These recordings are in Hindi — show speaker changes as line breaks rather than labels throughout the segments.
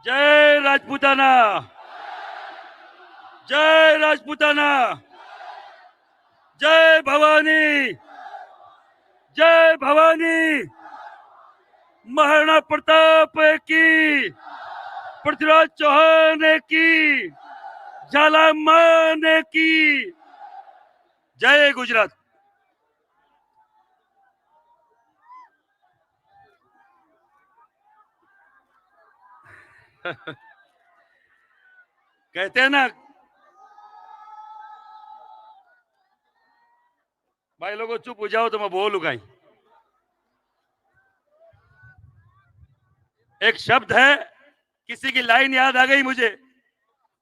जय राजपूताना, जय राजपूताना, जय भवानी, जय भवानी। महाराणा प्रताप की, पृथ्वीराज चौहान की, झालामान की। जय गुजरात। कहते हैं ना भाई, लोगों चुप हो जाओ तो मैं बोलूंगा ही। एक शब्द है, किसी की लाइन याद आ गई मुझे,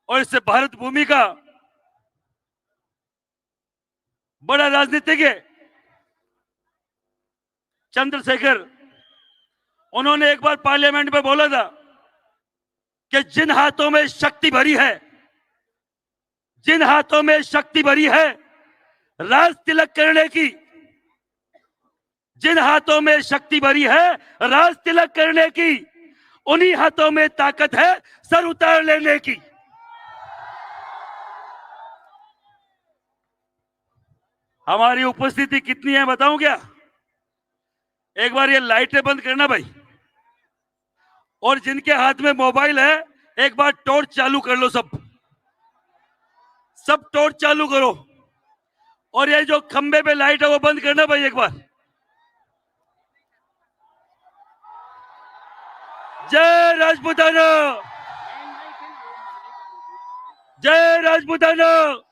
और इससे भारत भूमि का बड़ा राजनीतिज्ञ चंद्रशेखर, उन्होंने एक बार पार्लियामेंट में बोला था कि जिन हाथों में शक्ति भरी है, जिन हाथों में शक्ति भरी है राज तिलक करने की, जिन हाथों में शक्ति भरी है राज तिलक करने की, उन्हीं हाथों में ताकत है सर उतार लेने की। हमारी उपस्थिति कितनी है बताऊं क्या? एक बार ये लाइटें बंद करना भाई, और जिनके हाथ में मोबाइल है एक बार टॉर्च चालू कर लो। सब टॉर्च चालू करो, और ये जो खंबे पे लाइट है वो बंद करना भाई एक बार। जय राजपूताना, जय राजपूताना,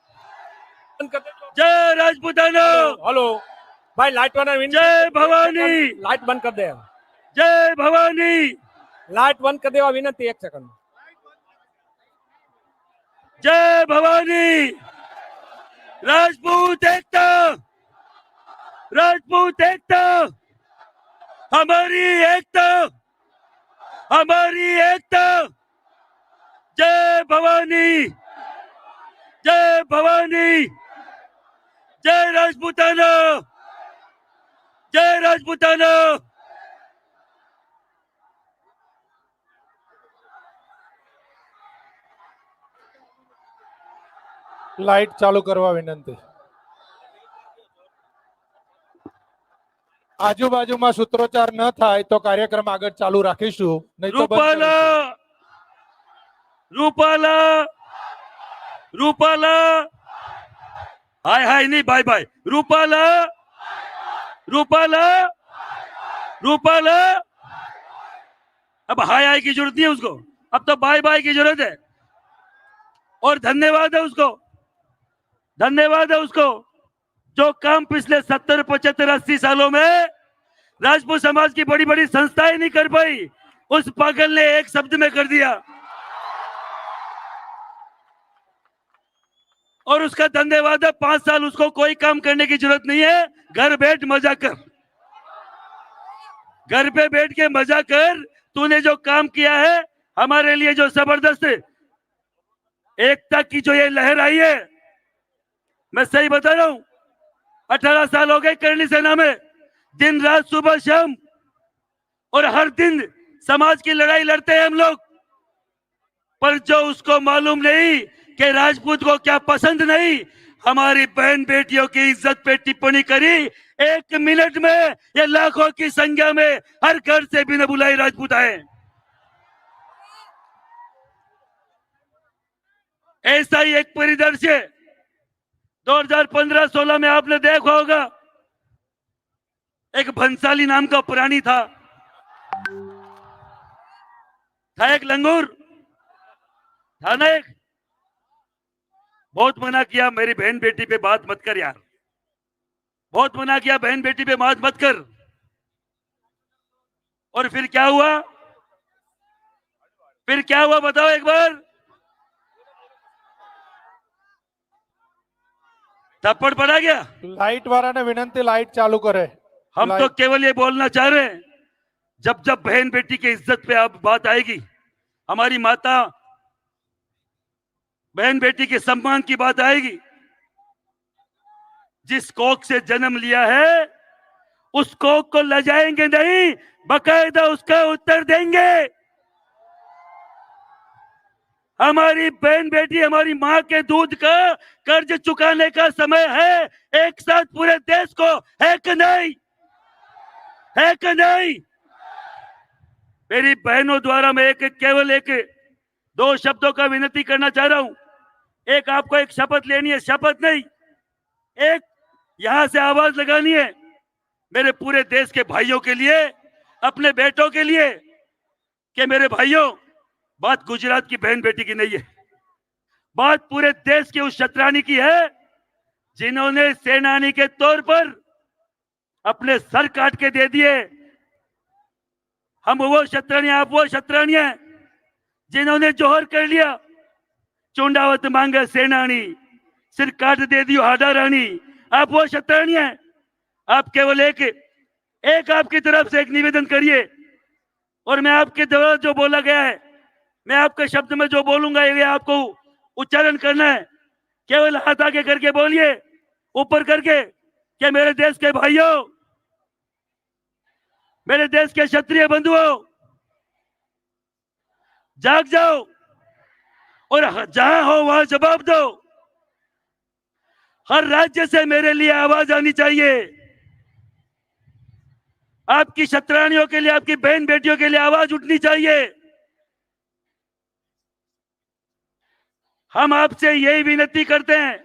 जय राजपूताना।
हेलो भाई, लाइट वाला
जय भवानी,
लाइट बंद कर दे।
जय भवानी,
लाइट बंद कर देवा विनंती, 1 सेकंड।
जय भवानी। राजपूत एकता, राजपूत एकता, हमारी एकता, हमारी एकता। जय भवानी, जय भवानी, जय राजपूताना, जय राजपूताना।
लाइट चालू करवा विनंती। આજુબાજુમાં સૂત્રોચ્ચાર ન થાય તો કાર્યક્રમ આગળ ચાલુ રાખીશું, નહીં તો બંધ
रूपाला,
કરીશું।
रूपाला, रूपाला। हाय हाय नहीं, बाय बाय। रूपाला, रूपाला, रूपाला। अब हाय हाय की जरूरत नहीं है उसको, अब तो बाय बाय की जरूरत है। और धन्यवाद है उसको, धन्यवाद है उसको, जो काम पिछले 70, 75, 80 सालों में राजपूत समाज की बड़ी बड़ी संस्थाएं नहीं कर पाई, उस पागल ने एक शब्द में कर दिया। और उसका धन्यवाद है। 5 साल उसको कोई काम करने की जरूरत नहीं है, घर बैठ मजा कर, घर पे बैठ के मजा कर। तूने जो काम किया है हमारे लिए, जो जबरदस्त एकता की जो ये लहर आई है, मैं सही बता रहा हूं, 18 साल हो गए करनी सेना में, दिन रात सुबह शाम, और हर दिन समाज की लड़ाई लड़ते हैं हम लोग। पर जो उसको मालूम नहीं कि राजपूत को क्या पसंद नहीं, हमारी बहन बेटियों की इज्जत पे टिप्पणी करी। 1 मिनट में ये लाखों की संख्या में हर घर से बिना बुलाए राजपूत आए। ऐसा ही एक परिदृश्य 2015-16 में आपने देखा होगा। एक भंसाली नाम का प्राणी था एक लंगूर था ना एक। बहुत मना किया, मेरी बहन बेटी पे बात मत कर यार, बहुत मना किया, बहन बेटी पे बात मत कर। और फिर क्या हुआ, फिर क्या हुआ बताओ एक बार। थप्पड़ पड़ा गया।
લાઇટ વાળાને વિનંતી લાઇટ ચાલू કરે।
हम तो केवल ये बोलना चाह रहे हैं, जब जब बहन बेटी की इज्जत पे अब बात आएगी, हमारी माता बहन बेटी के सम्मान की बात आएगी, जिस कोख से जन्म लिया है उस कोख को लजाएंगे नहीं, बकायदा उसका उत्तर देंगे। हमारी बहन बेटी, हमारी माँ के दूध का कर्ज चुकाने का समय है, एक साथ पूरे देश को, है कि नहीं? है कि नहीं? मेरी बहनों द्वारा मैं केवल एक दो शब्दों का विनती करना चाह रहा हूं। एक, आपको एक शपथ लेनी है, शपथ नहीं, एक यहां से आवाज लगानी है मेरे पूरे देश के भाइयों के लिए, अपने बेटों के लिए, कि मेरे भाइयों, बात गुजरात की बहन बेटी की नहीं है, बात पूरे देश के उस शतरानी की है जिन्होंने सेनानी के तौर पर अपने सर काट के दे दिए। हम वो शतरानी, आप वो शतरानी हैं जिन्होंने जोहर कर लिया, चुंडावत मांगे सेनानी, सिर काट दे दियो हाडा रानी। आप वो शतरानी हैं। आप केवल एक आपकी तरफ से एक निवेदन करिए, और मैं आपके द्वारा जो बोला गया है, मैं आपके शब्द में जो बोलूंगा ये आपको उच्चारण करना है। केवल हाथ आगे करके बोलिए, ऊपर करके, कि मेरे देश के भाइयों, मेरे देश के क्षत्रिय बंधुओं, जाग जाओ और जहां हो वहां जवाब दो। हर राज्य से मेरे लिए आवाज आनी चाहिए। आपकी शतरानियों के लिए, आपकी बहन बेटियों के लिए आवाज उठनी चाहिए। हम आपसे यही विनती करते हैं,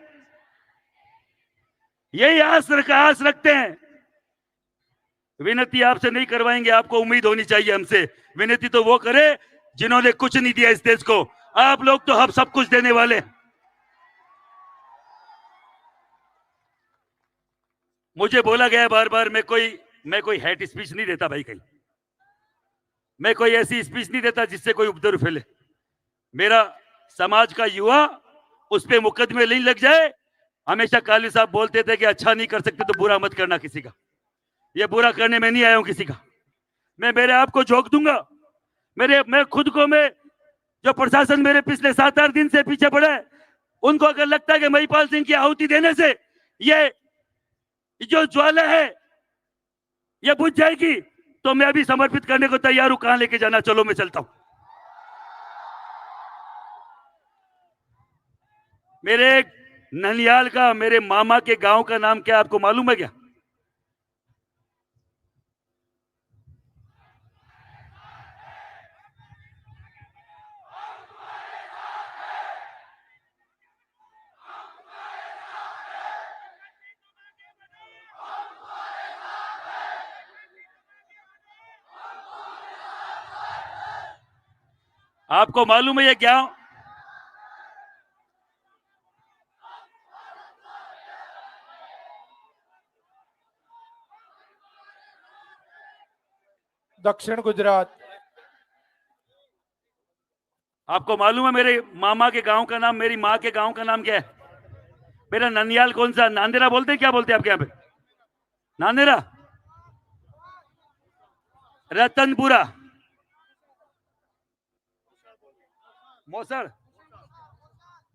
यही आस रखते हैं। विनती आपसे नहीं करवाएंगे, आपको उम्मीद होनी चाहिए हमसे। विनती तो वो करे जिन्होंने कुछ नहीं दिया इस देश को। आप लोग तो हम सब कुछ देने वाले हैं। मुझे बोला गया बार बार, मैं कोई हेट स्पीच नहीं देता भाई, कहीं मैं कोई ऐसी स्पीच नहीं देता जिससे कोई उपद्रव फैले। मेरा समाज का युवा उस पे मुकदमे नहीं लग जाए। हमेशा काली साहब बोलते थे कि अच्छा नहीं कर सकते तो बुरा मत करना किसी का। ये बुरा करने में नहीं आया हूं किसी का। मैं मेरे आप को झोंक दूंगा। मैं खुद को, जो प्रशासन मेरे पिछले 7-8 दिन से पीछे पड़ा है, उनको अगर लगता है कि महिपाल सिंह की आहुति देने से ये जो ज्वाला है ये बुझ जाएगी, तो मैं अभी समर्पित करने को तैयार हूं। कहां लेके जाना, चलो मैं चलता हूं। मेरे ननियाल का, मेरे मामा के गांव का नाम क्या आपको मालूम है क्या? आपको मालूम है ये क्या?
दक्षिण गुजरात।
आपको मालूम है मेरे मामा के गांव का नाम, मेरी माँ के गांव का नाम क्या है? मेरा ननियाल कौन सा? नांदेरा बोलते हैं, क्या बोलते हैं आपके यहाँ पे? नांदेरा, रतनपुरा,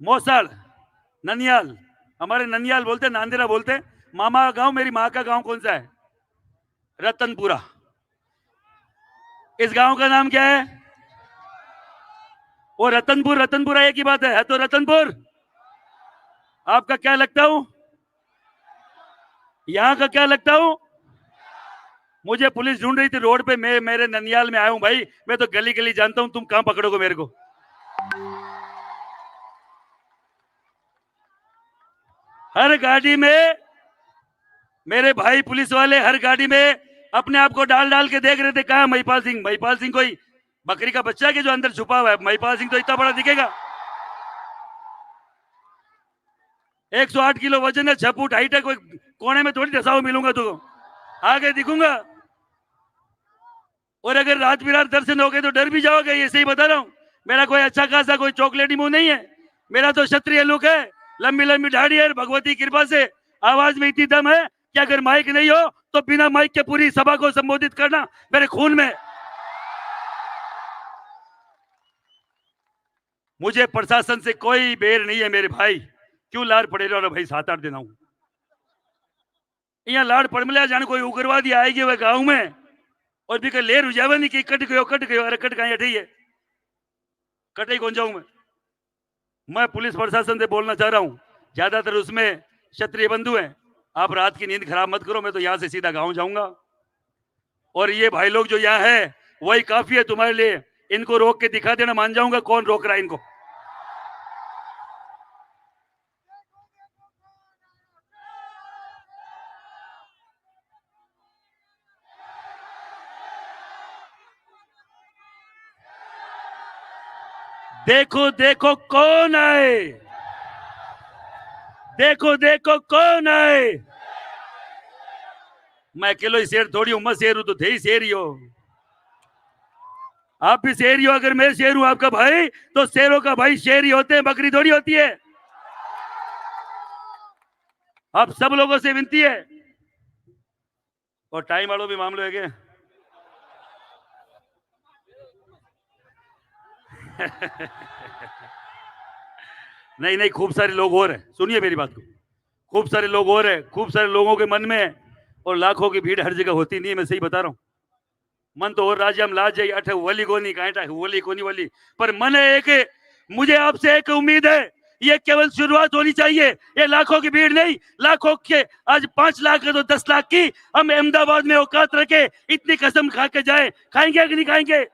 मोसड़, ननियाल। हमारे ननियाल बोलते, नांदेरा बोलते। मामा का गांव, मेरी माँ का गांव कौन सा है? रतनपुरा। इस गांव का नाम क्या है? वो रतनपुरा एक ही बात है तो रतनपुर। आपका क्या लगता हूं? यहां का क्या लगता हूं? मुझे पुलिस ढूंढ रही थी रोड पे, मैं मेरे ननियाल में आया हूं भाई। मैं तो गली गली जानता हूं, तुम कहां पकड़ोगे मेरे को? हर गाड़ी में मेरे भाई पुलिस वाले, हर गाड़ी में अपने आप को डाल डाल के देख रहे थे, कहां महिपाल सिंह? महिपाल सिंह कोई बकरी का बच्चा के जो अंदर छुपा हुआ है? महिपाल सिंह तो इतना बड़ा दिखेगा। 108 किलो वजन है, 6 फुट हाइट है। कोई कोने में थोड़ी धसा हुआ मिलूंगा तुमको, आगे दिखूंगा। और अगर रात बिरात दर्शन हो गए तो डर भी जाओगे, ये सही बता रहा हूं। मेरा कोई अच्छा खासा कोई चॉकलेटी मुंह नहीं है। मेरा तो क्षत्रिय लुक है, लंबी लंबी दाढ़ी है। भगवती कृपा से आवाज में इतनी दम है कि अगर माइक नहीं हो तो बिना माइक के पूरी सभा को संबोधित करना मेरे खून में। मुझे प्रशासन से कोई बेर नहीं है मेरे भाई। क्यों लाड़ पड़े रहो भाई? 7-8 दिन आऊं यहाँ लाड़ पड़ मिला, जाने कोई उग्रवादी आएगी वह गांव में और भी लेर उजावा नहीं कि कट गयो। अरे कट कहीं अठी है, कटे कौन जाऊं मैं? मैं पुलिस प्रशासन से बोलना चाह रहा हूं, ज्यादातर उसमें क्षत्रिय बंधु हैं। आप रात की नींद खराब मत करो, मैं तो यहां से सीधा गांव जाऊंगा। और ये भाई लोग जो यहाँ है वही काफी है तुम्हारे लिए। इनको रोक के दिखा देना, मान जाऊंगा कौन रोक रहा है इनको। देखो देखो कौन आए, देखो देखो कौन आए। मैं अकेलो ही शेर थोड़ी हूं, मैं शेर हूं तो थे ही शेर ही हो। आप भी शेर ही हो। अगर मैं शेर हूं आपका भाई, तो शेरों का भाई शेर ही होते हैं, बकरी थोड़ी होती है। आप सब लोगों से विनती है। और टाइम वालों भी मामले है क्या? नहीं नहीं, खूब सारे लोग और हैं, सुनिए मेरी बात को। खूब सारे लोग और हैं, खूब सारे लोगों के मन में है। और लाखों की भीड़ हर जगह होती नहीं है, मैं सही बता रहा हूं। मन तो और राज्य हम लाज जाइए अठ वली कोनी कांटा वली कोनी वली, पर मन है एक। मुझे आपसे एक उम्मीद है, ये केवल शुरुआत होनी चाहिए। ये लाखों की भीड़ नहीं, लाखों के आज 5 लाख है तो 10 लाख की हम अहमदाबाद में औकात रखे इतनी कसम खा के जाए। खाएंगे कि नहीं खाएंगे?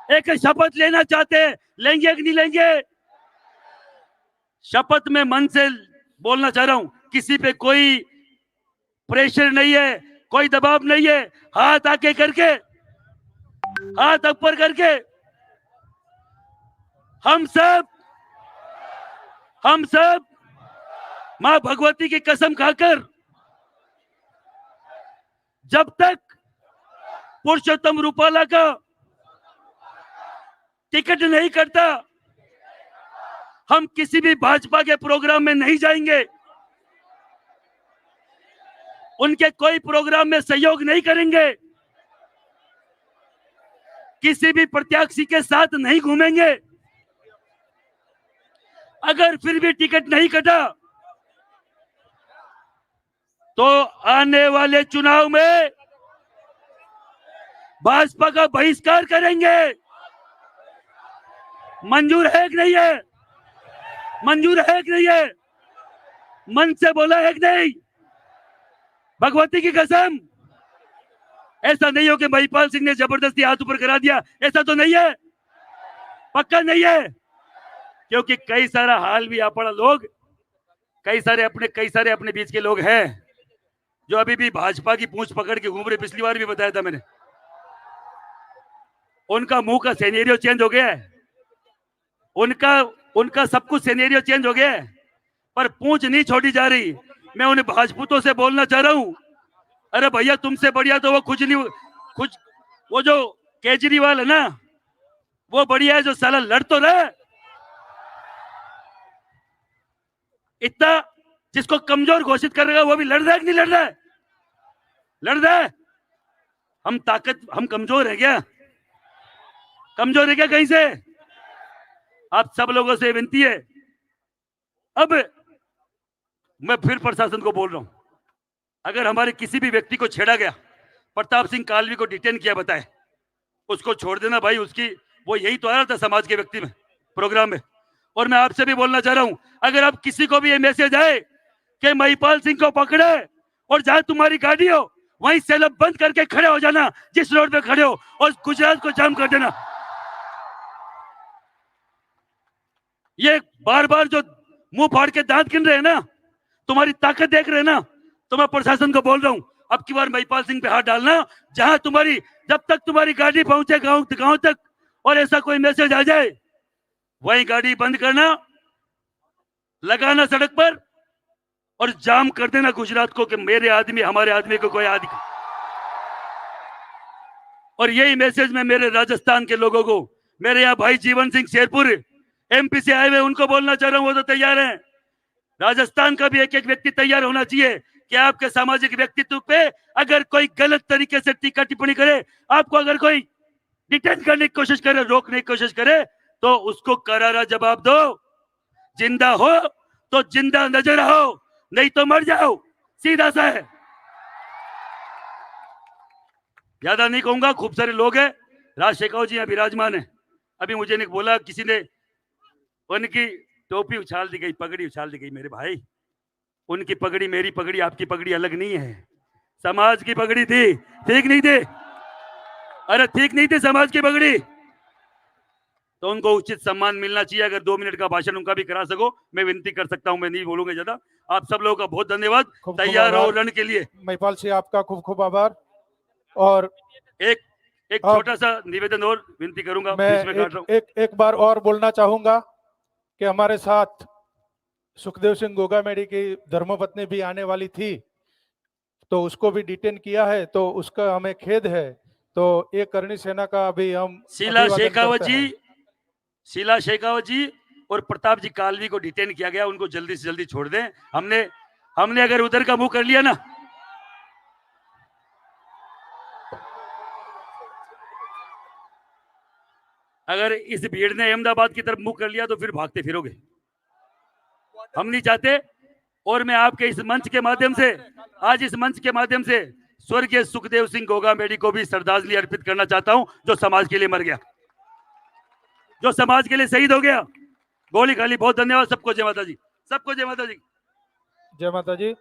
एक शपथ लेना चाहते हैं, लेंगे कि नहीं लेंगे? शपथ में मन से बोलना चाह रहा हूं, किसी पे कोई प्रेशर नहीं है, कोई दबाव नहीं है। हाथ आके करके, हाथ ऊपर करके हम सब मां भगवती की कसम खाकर, जब तक पुरुषोत्तम रूपाला का टिकट नहीं करता, हम किसी भी भाजपा के प्रोग्राम में नहीं जाएंगे, उनके कोई प्रोग्राम में सहयोग नहीं करेंगे, किसी भी प्रत्याशी के साथ नहीं घूमेंगे। अगर फिर भी टिकट नहीं कटा तो आने वाले चुनाव में भाजपा का बहिष्कार करेंगे। मंजूर है कि नहीं है? मंजूर है कि नहीं है? मन से बोला है कि नहीं? भगवती की कसम। ऐसा नहीं हो कि महिपाल सिंह ने जबरदस्ती हाथ ऊपर करा दिया, ऐसा तो नहीं है, पक्का नहीं है। क्योंकि कई सारा हाल भी अपना लोग, कई सारे अपने बीच के लोग हैं जो अभी भी भाजपा की पूंछ पकड़ के घूम रहे। पिछली बार भी बताया था मैंने, उनका मुंह का सिनेरियो चेंज हो गया है, उनका सब कुछ सिनेरियो चेंज हो गया है, पर पूंछ नहीं छोड़ी जा रही। मैं उन भाजपूतों से बोलना चाह रहा हूं, अरे भैया तुमसे बढ़िया तो वो कुछ वो जो केजरीवाल है ना, वो बढ़िया है जो साला लड़ तो रहा है। इतना जिसको कमजोर घोषित कर रहा है वो भी लड़ रहा है कि नहीं लड़ रहा है? लड़ रहा है। हम कमजोर है क्या? कमजोर है क्या कहीं से? आप सब लोगों से विनती है। अब मैं फिर प्रशासन को बोल रहा हूं, अगर हमारे किसी भी व्यक्ति को छेड़ा गया, प्रताप सिंह कालवी को डिटेन किया बताए, उसको छोड़ देना भाई। उसकी वो यही तो आया था समाज के व्यक्ति में प्रोग्राम में। और मैं आपसे भी बोलना चाह रहा हूं, अगर आप किसी को भी ये मैसेज आए कि महिपाल सिंह को पकड़े और जहां तुम्हारी गाड़ी हो वहीं सेलअप बंद करके खड़े हो जाना, जिस रोड पे खड़े हो, और गुजरात को जाम कर देना। ये बार बार जो मुंह फाड़ के दांत गिन रहे हैं ना, तुम्हारी ताकत देख रहे हैं ना, तो मैं प्रशासन को बोल रहा हूं, अब की बार महिपाल सिंह पे हाथ डालना, जहां जब तक तुम्हारी गाड़ी पहुंचे गांव तक और ऐसा कोई मैसेज आ जाए, वही गाड़ी बंद करना, लगाना सड़क पर और जाम कर देना गुजरात को कि मेरे आदमी, हमारे आदमी को कोई आदमी। और यही मैसेज मैं मेरे राजस्थान के लोगों को, मेरे यहाँ भाई जीवन सिंह शेरपुर एमपी से आए हुए, उनको बोलना चाह रहा हूं, वो तो तैयार हैं। राजस्थान का भी एक एक व्यक्ति तैयार होना चाहिए कि आपके सामाजिक व्यक्तित्व पे अगर कोई गलत तरीके से टीका टिप्पणी करे, आपको अगर कोई डिटेन करने की कोशिश करे, रोकने की कोशिश करे, तो उसको करारा जवाब दो। जिंदा हो तो जिंदा नजर आओ, नहीं तो मर जाओ, सीधा सा है। ज्यादा नहीं कहूंगा, खूब सारे लोग हैं। राज शेखावत जी यहाँ विराजमान है। अभी मुझे नहीं बोला किसी ने, उनकी टोपी उछाल दी गई, पगड़ी उछाल दी गई। मेरे भाई, उनकी पगड़ी मेरी पगड़ी आपकी पगड़ी अलग नहीं है। समाज की पगड़ी थी, ठीक नहीं थी? अरे ठीक नहीं थी समाज की पगड़ी? तो उनको उचित सम्मान मिलना चाहिए। अगर 2 मिनट का भाषण उनका भी करा सको, मैं विनती कर सकता हूं। मैं नहीं बोलूंगा ज्यादा। आप सब लोगों का बहुत धन्यवाद।
खूब
तैयार रहो
आभार।
रण के लिए।
महिपाल सिंह आपका खूब खूब आभार। और
एक एक
अब
छोटा सा निवेदन और विनती करूंगा,
मैं
बीच में काट रहा हूं।
एक बार और बोलना चाहूंगा कि हमारे साथ सुखदेव सिंह गोगामेडी की धर्मपत्नी भी आने वाली थी, तो उसको भी डिटेन किया है, तो उसका हमें खेद है। तो ये करणी सेना का भी हम
शीला
अभिवादन
शेखावत
करते
जी,
हैं।
शीला शेखावत जी और प्रताप जी कालवी को डिटेन किया गया। उनको जल्दी से जल्दी छोड़ दें। हमने अगर उधर का मुंह कर लिया ना, अगर इस भीड़ ने अहमदाबाद की तरफ मुंह कर लिया तो फिर भागते फिरोगे। हम नहीं चाहते। और मैं आपके इस मंच के माध्यम से, आज इस मंच के माध्यम से स्वर्गीय सुखदेव सिंह गोगामेडी को भी श्रद्धांजलि अर्पित करना चाहता हूं, जो समाज के लिए मर गया, जो समाज के लिए शहीद हो गया। गोली खाली। बहुत धन्यवाद सबको। जय माता जी। सबको जय माता जी।
जय माता जी।